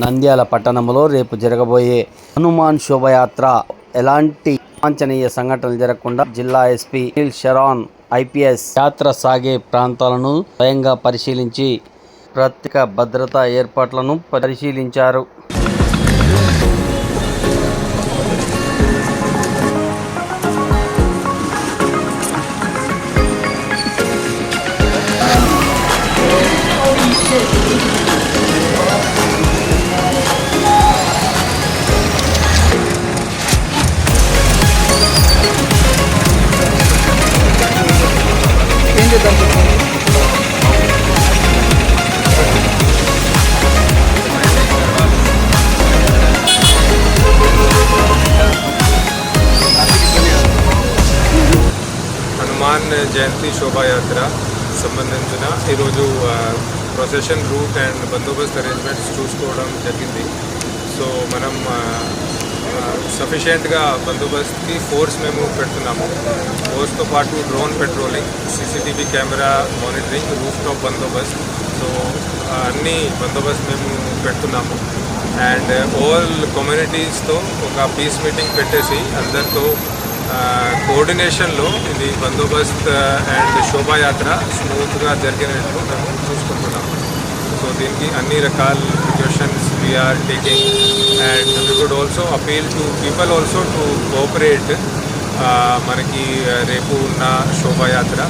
నంద్యాల పట్టణంలో రేపు జరగబోయే హనుమాన్ శోభయాత్ర ఎలాంటి వాంఛనీయ సంఘటనలు జరగకుండా జిల్లా ఎస్పీ సునీల్ శరణ్ ఐపీఎస్ యాత్ర సాగే ప్రాంతాలను స్వయంగా పరిశీలించి ప్రత్యేక భద్రతా ఏర్పాట్లను పరిశీలించారు. హనుమాన్ జయంతి శోభాయాత్ర సంబంధించిన ఈరోజు ప్రొసెషన్ రూట్ అండ్ బందోబస్తు అరేంజ్మెంట్స్ చూసుకోవడం జరిగింది. సో మనం సఫిషియెంట్గా బందోబస్తుకి ఫోర్స్ మేము పెడుతున్నాము. ఫోర్స్తో పాటు drone patrolling, CCTV camera monitoring, roof top బందోబస్తు, సో అన్ని బందోబస్తు మేము పెడుతున్నాము. అండ్ ఆల్ కమ్యూనిటీస్తో ఒక పీస్ మీటింగ్ పెట్టేసి అందరితో కోఆర్డినేషన్లో ఇది బందోబస్త్ అండ్ శోభాయాత్ర స్మూత్గా జరిగినట్లు మేము చూసుకుంటున్నాము. సో దీనికి అన్ని రకాల precautions we are taking and we would also appeal to people also to cooperate మనకి రేపు ఉన్న శోభాయాత్ర.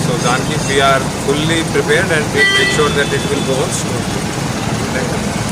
సో దానికి we are fully prepared and make sure that it will go smoothly. Thank you.